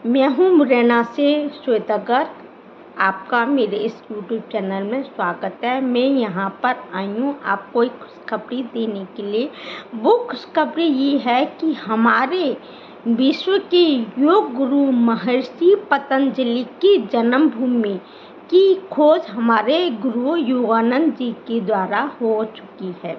मैं हूँ मुरैना से श्वेता गर्ग। आपका मेरे इस YouTube चैनल में स्वागत है। मैं यहाँ पर आई हूँ आपको एक खुशखबरी देने के लिए। वो खुशखबरी ये है कि हमारे विश्व के योग गुरु महर्षि पतंजलि की जन्मभूमि की खोज हमारे गुरु योगानंद जी के द्वारा हो चुकी है।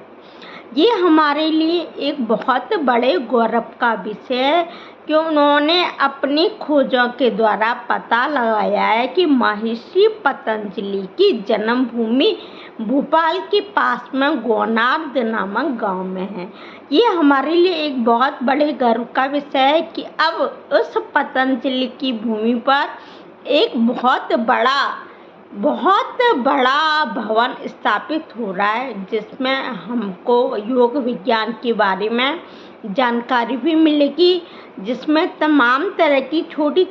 ये हमारे लिए एक बहुत बड़े गौरव का विषय है कि उन्होंने अपनी खोजों के द्वारा पता लगाया है कि महर्षि पतंजलि की जन्मभूमि भोपाल के पास में गोनार्द नामक गांव में है। ये हमारे लिए एक बहुत बड़े गर्व का विषय है कि अब उस पतंजलि की भूमि पर एक बहुत बड़ा भवन स्थापित हो रहा है, जिसमें हमको योग विज्ञान के बारे में जानकारी भी मिलेगी, जिसमें तमाम तरह की छोटी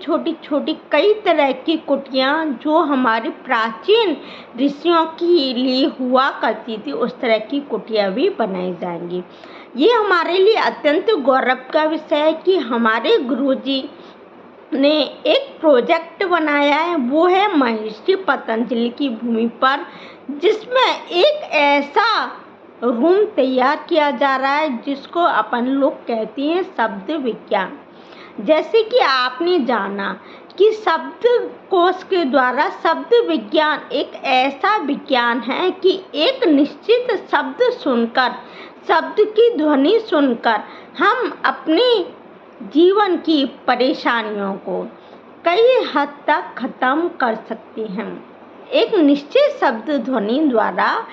कई तरह की कुटियाँ जो हमारे प्राचीन ऋषियों के लिए हुआ करती थी, उस तरह की कुटियाँ भी बनाई जाएंगी। ये हमारे लिए अत्यंत गौरव का विषय है कि हमारे गुरुजी ने एक प्रोजेक्ट बनाया है, वो है महर्षि पतंजलि की भूमि पर, जिसमें एक ऐसा रूम तैयार किया जा रहा है जिसको अपन लोग कहते हैं शब्द विज्ञान। जैसे कि आपने जाना कि शब्द कोश के द्वारा शब्द विज्ञान एक ऐसा विज्ञान है कि एक निश्चित शब्द सुनकर, शब्द की ध्वनि सुनकर हम अपने जीवन की परेशानियों को कई हद तक खत्म कर सकते हैं। एक निश्चित शब्द ध्वनि द्वारा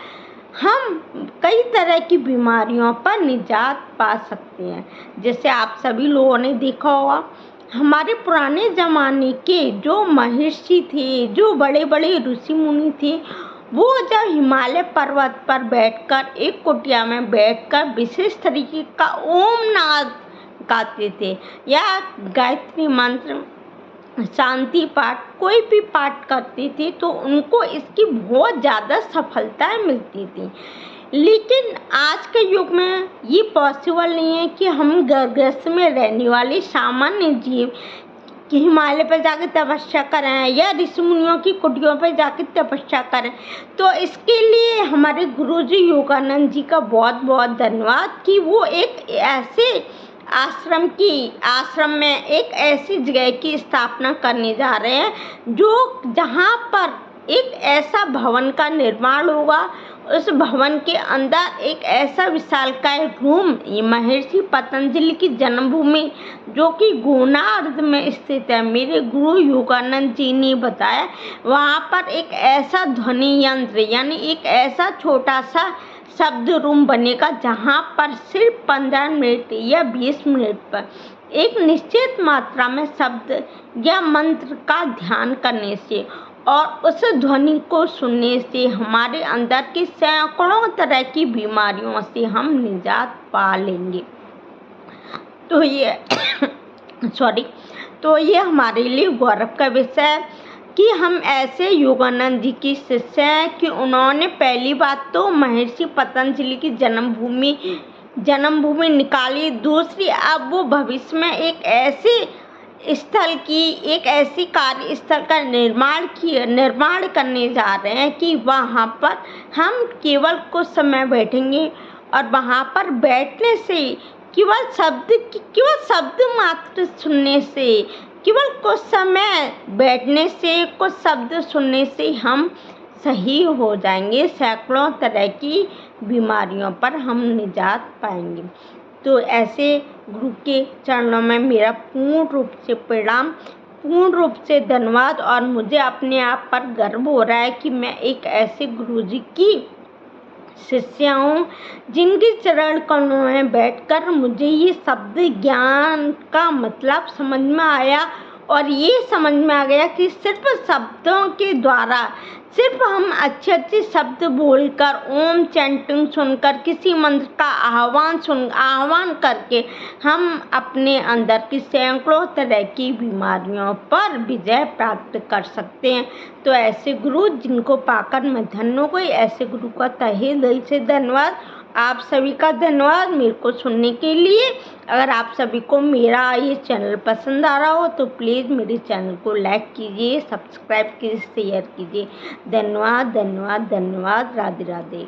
हम कई तरह की बीमारियों पर निजात पा सकते हैं। जैसे आप सभी लोगों ने देखा होगा, हमारे पुराने ज़माने के जो महर्षि थे, जो बड़े बड़े ऋषि मुनि थे, वो जब हिमालय पर्वत पर बैठकर एक कुटिया में बैठकर विशेष तरीके का ओम नाद गाते थे या गायत्री मंत्र, शांति पाठ, कोई भी पाठ करते थे, तो उनको इसकी बहुत ज़्यादा सफलता मिलती थी। लेकिन आज के युग में ये पॉसिबल नहीं है कि हम गर्भगृह में रहने वाले सामान्य जीव कि हिमालय पर जाकर तपस्या करें या ऋषि मुनियों की कुटियों पर जाकर तपस्या करें। तो इसके लिए हमारे गुरुजी योगानंद जी का बहुत बहुत धन्यवाद कि वो एक ऐसे आश्रम में एक ऐसी जगह की स्थापना करने जा रहे हैं जहाँ पर एक ऐसा भवन का निर्माण होगा। उस भवन के अंदर एक ऐसा विशालकाय रूम, महर्षि पतंजलि की जन्मभूमि जो कि गोनार्द में स्थित है, मेरे गुरु योगानंद जी ने बताया, वहाँ पर एक ऐसा ध्वनि यंत्र यानी एक ऐसा छोटा सा शब्द रूम बनेगा जहाँ पर सिर्फ 15 मिनट या 20 मिनट पर एक निश्चित मात्रा में शब्द या मंत्र का ध्यान करने से और उस ध्वनि को सुनने से हमारे अंदर की सैकड़ों तरह की बीमारियों से हम निजात पा लेंगे। तो ये हमारे लिए गौरव का विषय है कि हम ऐसे योगानंद जी की शिष्य हैं कि उन्होंने पहली बात तो महर्षि पतंजलि की जन्मभूमि निकाली। दूसरी, अब वो भविष्य में एक ऐसी कार्यस्थल का निर्माण करने जा रहे हैं कि वहाँ पर हम केवल कुछ समय बैठेंगे और वहाँ पर बैठने से केवल शब्द मात्र सुनने से, केवल कुछ समय बैठने से, कुछ शब्द सुनने से हम सही हो जाएंगे। सैकड़ों तरह की बीमारियों पर हम निजात पाएंगे। तो ऐसे गुरु के चरणों में मेरा पूर्ण रूप से प्रणाम, पूर्ण रूप से धन्यवाद। और मुझे अपने आप पर गर्व हो रहा है कि मैं एक ऐसे गुरुजी की शिष्य हूँ जिनके चरण कमलों में बैठकर मुझे ये शब्द ज्ञान का मतलब समझ में आया और ये समझ में आ गया कि सिर्फ शब्दों के द्वारा, सिर्फ हम अच्छे शब्द बोलकर, ओम चैंटिंग सुनकर, किसी मंत्र का आह्वान करके हम अपने अंदर की सैकड़ों तरह की बीमारियों पर विजय प्राप्त कर सकते हैं। तो ऐसे गुरु जिनको पाकर मैं धन्य हो गई, ऐसे गुरु का तहे दिल से धन्यवाद। आप सभी का धन्यवाद मेरे को सुनने के लिए। अगर आप सभी को मेरा ये चैनल पसंद आ रहा हो तो प्लीज़ मेरे चैनल को लाइक कीजिए, सब्सक्राइब कीजिए, शेयर कीजिए। धन्यवाद धन्यवाद धन्यवाद। राधे राधे।